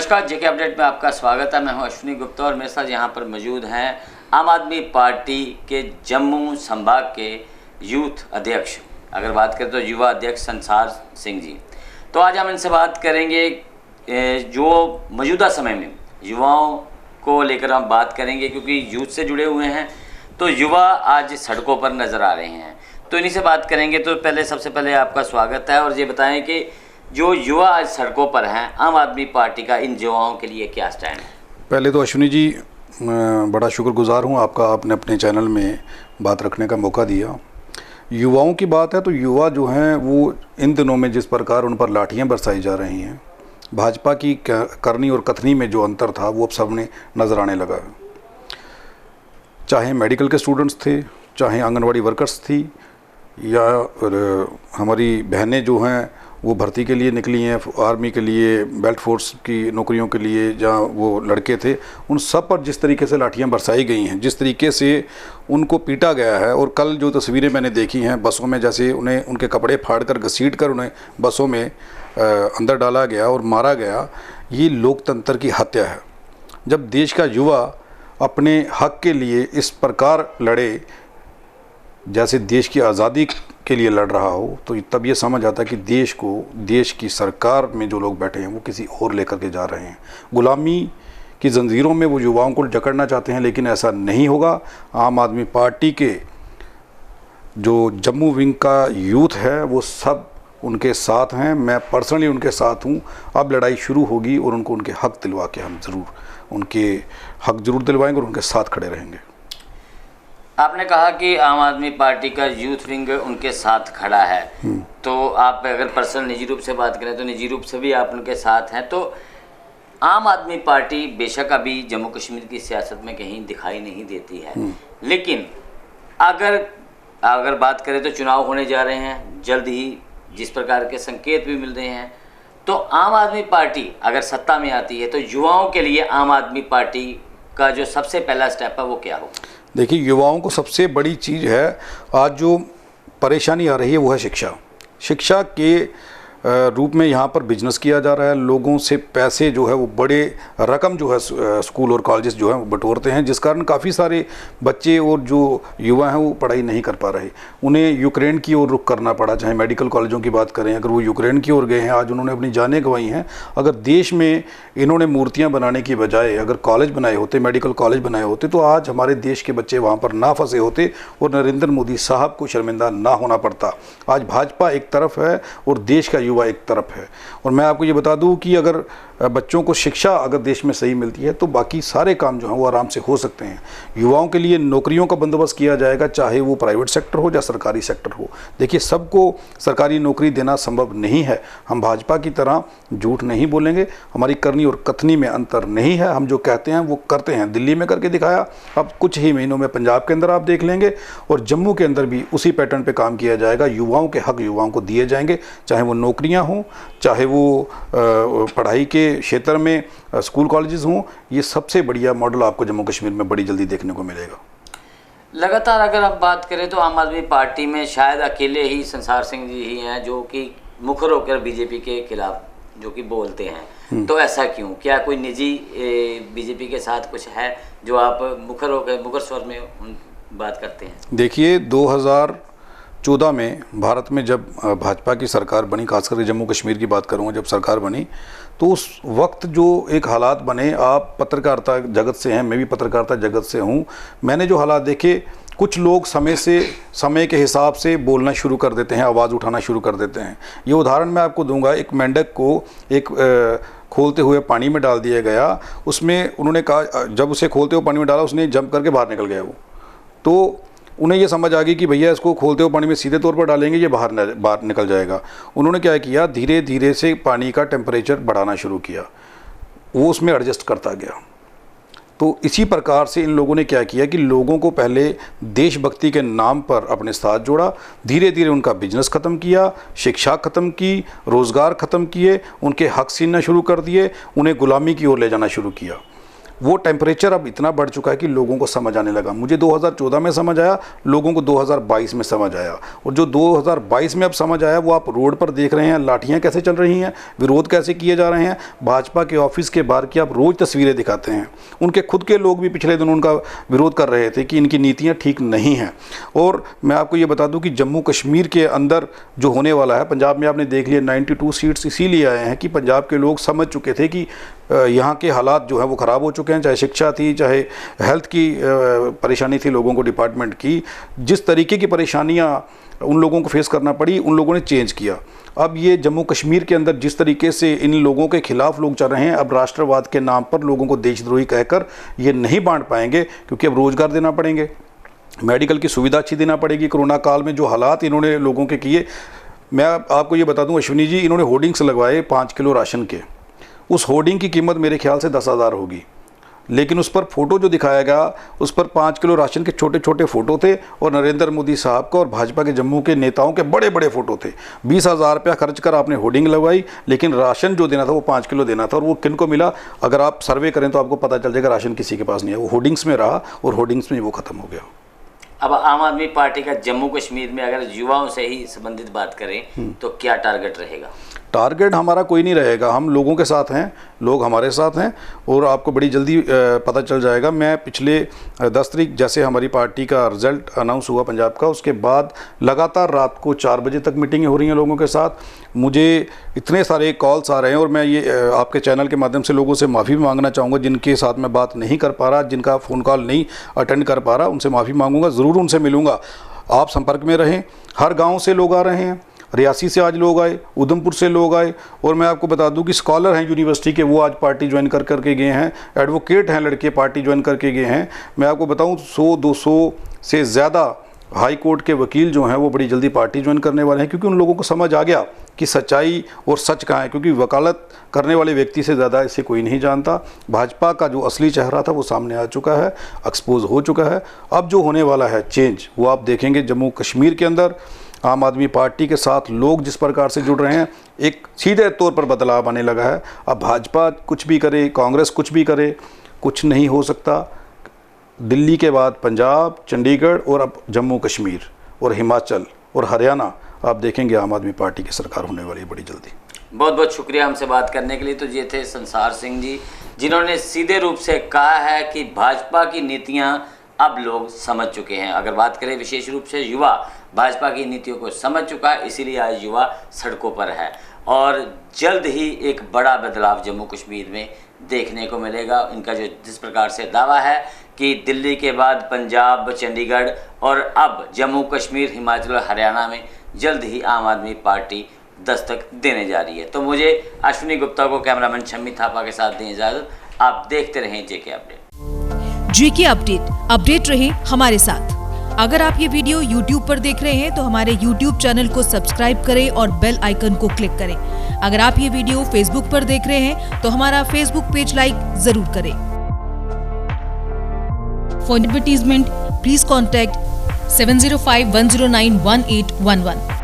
नमस्कार, जेके अपडेट में आपका स्वागत है। मैं हूं अश्विनी गुप्ता और मेरे साथ यहां पर मौजूद हैं आम आदमी पार्टी के जम्मू संभाग के यूथ अध्यक्ष, अगर बात करें तो युवा अध्यक्ष संसार सिंह जी। तो आज हम इनसे बात करेंगे जो मौजूदा समय में युवाओं को लेकर हम बात करेंगे, क्योंकि यूथ से जुड़े हुए हैं तो युवा आज सड़कों पर नज़र आ रहे हैं, तो इन्हीं से बात करेंगे। तो सबसे पहले आपका स्वागत है और ये बताएं कि जो युवा आज सड़कों पर हैं, आम आदमी पार्टी का इन युवाओं के लिए क्या स्टैंड है? पहले तो अश्विनी जी बड़ा शुक्रगुजार हूँ आपका, आपने अपने चैनल में बात रखने का मौका दिया। युवाओं की बात है तो युवा जो हैं वो इन दिनों में जिस प्रकार उन पर लाठियाँ बरसाई जा रही हैं, भाजपा की करनी और कथनी में जो अंतर था वो अब सामने नज़र आने लगा। चाहे मेडिकल के स्टूडेंट्स थे, चाहे आंगनवाड़ी वर्कर्स थी, या हमारी बहनें जो हैं वो भर्ती के लिए निकली हैं, आर्मी के लिए, बेल्ट फोर्स की नौकरियों के लिए, जहाँ वो लड़के थे, उन सब पर जिस तरीके से लाठियाँ बरसाई गई हैं, जिस तरीके से उनको पीटा गया है। और कल जो तस्वीरें मैंने देखी हैं बसों में, जैसे उन्हें उनके कपड़े फाड़कर घसीट कर उन्हें बसों में अंदर डाला गया और मारा गया, ये लोकतंत्र की हत्या है। जब देश का युवा अपने हक के लिए इस प्रकार लड़े जैसे देश की आज़ादी के लिए लड़ रहा हो, तो तब ये समझ आता है कि देश को, देश की सरकार में जो लोग बैठे हैं वो किसी और लेकर के जा रहे हैं। गुलामी की जंजीरों में वो युवाओं को जकड़ना चाहते हैं, लेकिन ऐसा नहीं होगा। आम आदमी पार्टी के जो जम्मू विंग का यूथ है वो सब उनके साथ हैं, मैं पर्सनली उनके साथ हूँ। अब लड़ाई शुरू होगी और उनको उनके हक दिलवा के हम ज़रूर उनके हक ज़रूर दिलवाएंगे और उनके साथ खड़े रहेंगे। आपने कहा कि आम आदमी पार्टी का यूथ विंग उनके साथ खड़ा है, तो आप अगर पर्सनल निजी रूप से बात करें तो निजी रूप से भी आप उनके साथ हैं। तो आम आदमी पार्टी बेशक अभी जम्मू कश्मीर की सियासत में कहीं दिखाई नहीं देती है, लेकिन अगर बात करें तो चुनाव होने जा रहे हैं जल्द ही, जिस प्रकार के संकेत भी मिल रहे हैं, तो आम आदमी पार्टी अगर सत्ता में आती है तो युवाओं के लिए आम आदमी पार्टी का जो सबसे पहला स्टेप है वो क्या हो? देखिए, युवाओं को सबसे बड़ी चीज़ है, आज जो परेशानी आ रही है वो है शिक्षा। शिक्षा के रूप में यहाँ पर बिजनेस किया जा रहा है। लोगों से पैसे जो है वो बड़े रकम जो है स्कूल और कॉलेजेस जो है वो बटोरते हैं, जिस कारण काफ़ी सारे बच्चे और जो युवा हैं वो पढ़ाई नहीं कर पा रहे। उन्हें यूक्रेन की ओर रुख करना पड़ा। चाहे मेडिकल कॉलेजों की बात करें, अगर वो यूक्रेन की ओर गए हैं, आज उन्होंने अपनी जानें गंवाई हैं। अगर देश में इन्होंने मूर्तियाँ बनाने की बजाय अगर कॉलेज बनाए होते, मेडिकल कॉलेज बनाए होते, तो आज हमारे देश के बच्चे वहाँ पर ना फंसे होते और नरेंद्र मोदी साहब को शर्मिंदा ना होना पड़ता। आज भाजपा एक तरफ है और देश का युवा एक तरफ है। और मैं आपको ये बता दूं कि अगर बच्चों को शिक्षा अगर देश में सही मिलती है तो बाकी सारे काम जो हैं वो आराम से हो सकते हैं। युवाओं के लिए नौकरियों का बंदोबस्त किया जाएगा, चाहे वो प्राइवेट सेक्टर हो या सरकारी सेक्टर हो। देखिए, सबको सरकारी नौकरी देना संभव नहीं है। हम भाजपा की तरह झूठ नहीं बोलेंगे, हमारी करनी और कथनी में अंतर नहीं है। हम जो कहते हैं वो करते हैं। दिल्ली में करके दिखाया, अब कुछ ही महीनों में पंजाब के अंदर आप देख लेंगे, और जम्मू के अंदर भी उसी पैटर्न पर काम किया जाएगा। युवाओं के हक युवाओं को दिए जाएंगे, चाहे वो नौकरियाँ हों, चाहे वो पढ़ाई के क्षेत्र में स्कूल कॉलेजेस हों। ये सबसे बढ़िया मॉडल आपको जम्मू कश्मीर में बड़ी जल्दी देखने को मिलेगा। लगातार अगर आप बात करें तो आम आदमी पार्टी में शायद अकेले ही संसार सिंह जी ही हैं जो कि मुखर होकर बीजेपी के खिलाफ जो कि बोलते हैं। तो ऐसा क्यों? क्या कोई निजी बीजेपी के साथ कुछ है जो आप मुखर स्वर में बात करते हैं? देखिए, 2014 में भारत में जब भाजपा की सरकार बनी, खासकर जम्मू कश्मीर की बात करूँगा, जब सरकार बनी तो उस वक्त जो एक हालात बने, आप पत्रकारिता जगत से हैं, मैं भी पत्रकारिता जगत से हूँ, मैंने जो हालात देखे, कुछ लोग समय के हिसाब से बोलना शुरू कर देते हैं, आवाज़ उठाना शुरू कर देते हैं। ये उदाहरण मैं आपको दूंगा। एक मेंढक को एक खोलते हुए पानी में डाल दिया गया, उसमें उन्होंने कहा, जब उसे खोलते हुए पानी में डाला उसने जंप करके बाहर निकल गया वो, तो उन्हें ये समझ आ गई कि भैया इसको खोलते हुए पानी में सीधे तौर पर डालेंगे ये बाहर निकल जाएगा। उन्होंने क्या किया, धीरे धीरे से पानी का टेम्परेचर बढ़ाना शुरू किया, वो उसमें एडजस्ट करता गया। तो इसी प्रकार से इन लोगों ने क्या किया कि लोगों को पहले देशभक्ति के नाम पर अपने साथ जोड़ा, धीरे धीरे उनका बिजनेस ख़त्म किया, शिक्षा ख़त्म की, रोज़गार ख़त्म किए, उनके हक छीनना शुरू कर दिए, उन्हें गुलामी की ओर ले जाना शुरू किया। वो टेम्परेचर अब इतना बढ़ चुका है कि लोगों को समझ आने लगा। मुझे 2014 में समझ आया, लोगों को 2022 में समझ आया, और जो 2022 में अब समझ आया वो आप रोड पर देख रहे हैं, लाठियां कैसे चल रही हैं, विरोध कैसे किए जा रहे हैं। भाजपा के ऑफिस के बाहर की आप रोज़ तस्वीरें दिखाते हैं, उनके खुद के लोग भी पिछले दिनों उनका विरोध कर रहे थे कि इनकी नीतियाँ ठीक नहीं हैं। और मैं आपको ये बता दूँ कि जम्मू कश्मीर के अंदर जो होने वाला है, पंजाब में आपने देख लिया 92 सीट्स इसीलिए आए हैं कि पंजाब के लोग समझ चुके थे कि यहाँ के हालात जो है वो ख़राब हो चुके हैं, चाहे शिक्षा थी, चाहे हेल्थ की परेशानी थी लोगों को, डिपार्टमेंट की जिस तरीके की परेशानियाँ उन लोगों को फेस करना पड़ी, उन लोगों ने चेंज किया। अब ये जम्मू कश्मीर के अंदर जिस तरीके से इन लोगों के खिलाफ लोग चल रहे हैं, अब राष्ट्रवाद के नाम पर लोगों को देशद्रोही कहकर ये नहीं बांट पाएंगे, क्योंकि अब रोज़गार देना पड़ेंगे, मेडिकल की सुविधा अच्छी देना पड़ेगी। कोरोना काल में जो हालात इन्होंने लोगों के किए, मैं आपको ये बता दूं अश्विनी जी, इन्होंने होर्डिंग्स लगवाए 5 किलो राशन के, उस होर्डिंग की कीमत मेरे ख्याल से 10,000 होगी, लेकिन उस पर फोटो जो दिखाया गया उस पर 5 किलो राशन के छोटे छोटे फ़ोटो थे, और नरेंद्र मोदी साहब का और भाजपा के जम्मू के नेताओं के बड़े बड़े फ़ोटो थे। 20,000 रुपया खर्च कर आपने होर्डिंग लगवाई, लेकिन राशन जो देना था वो 5 किलो देना था, और वो किन को मिला? अगर आप सर्वे करें तो आपको पता चल जाएगा, राशन किसी के पास नहीं है, वो होर्डिंग्स में रहा और होर्डिंग्स में वो ख़त्म हो गया। अब आम आदमी पार्टी का जम्मू कश्मीर में अगर युवाओं से ही संबंधित बात करें तो क्या टारगेट रहेगा? टारगेट हमारा कोई नहीं रहेगा, हम लोगों के साथ हैं, लोग हमारे साथ हैं, और आपको बड़ी जल्दी पता चल जाएगा। मैं पिछले 10 तारीख जैसे हमारी पार्टी का रिज़ल्ट अनाउंस हुआ पंजाब का, उसके बाद लगातार रात को 4 बजे तक मीटिंगें हो रही हैं लोगों के साथ। मुझे इतने सारे कॉल्स आ रहे हैं, और मैं ये आपके चैनल के माध्यम से लोगों से माफ़ी भी मांगना चाहूँगा जिनके साथ मैं बात नहीं कर पा रहा, जिनका फ़ोन कॉल नहीं अटेंड कर पा रहा, उनसे माफ़ी मांगूंगा, ज़रूर उनसे मिलूँगा। आप संपर्क में रहें। हर गाँव से लोग आ रहे हैं, रियासी से आज लोग आए, उधमपुर से लोग आए, और मैं आपको बता दूं कि स्कॉलर हैं यूनिवर्सिटी के, वो आज पार्टी ज्वाइन करके गए हैं, एडवोकेट हैं लड़के, पार्टी ज्वाइन करके गए हैं। मैं आपको बताऊं 100-200 से ज़्यादा हाई कोर्ट के वकील जो हैं वो बड़ी जल्दी पार्टी ज्वाइन करने वाले हैं, क्योंकि उन लोगों को समझ आ गया कि सच्चाई और सच कहाँ है, क्योंकि वकालत करने वाले व्यक्ति से ज़्यादा इसे कोई नहीं जानता। भाजपा का जो असली चेहरा था वो सामने आ चुका है, एक्सपोज हो चुका है। अब जो होने वाला है चेंज वो आप देखेंगे जम्मू कश्मीर के अंदर। आम आदमी पार्टी के साथ लोग जिस प्रकार से जुड़ रहे हैं, एक सीधे तौर पर बदलाव आने लगा है। अब भाजपा कुछ भी करे, कांग्रेस कुछ भी करे, कुछ नहीं हो सकता। दिल्ली के बाद पंजाब, चंडीगढ़, और अब जम्मू कश्मीर और हिमाचल और हरियाणा, आप देखेंगे आम आदमी पार्टी की सरकार होने वाली है बड़ी जल्दी। बहुत बहुत शुक्रिया हमसे बात करने के लिए। तो ये थे संसार सिंह जी, जिन्होंने सीधे रूप से कहा है कि भाजपा की नीतियाँ अब लोग समझ चुके हैं। अगर बात करें विशेष रूप से युवा, भाजपा की नीतियों को समझ चुका है, इसीलिए आज युवा सड़कों पर है, और जल्द ही एक बड़ा बदलाव जम्मू कश्मीर में देखने को मिलेगा। इनका जो जिस प्रकार से दावा है कि दिल्ली के बाद पंजाब, चंडीगढ़ और अब जम्मू कश्मीर, हिमाचल और हरियाणा में जल्द ही आम आदमी पार्टी दस्तक देने जा रही है। तो मुझे अश्विनी गुप्ता को, कैमरामैन शम्मी थापा के साथ दें इजाज़त। आप देखते रहें जेके अपडेट। जेके अपडेट रहे हमारे साथ। अगर आप ये वीडियो YouTube पर देख रहे हैं तो हमारे YouTube चैनल को सब्सक्राइब करें और बेल आइकन को क्लिक करें। अगर आप ये वीडियो Facebook पर देख रहे हैं तो हमारा Facebook पेज लाइक जरूर करें। For advertisement please contact 7051091811।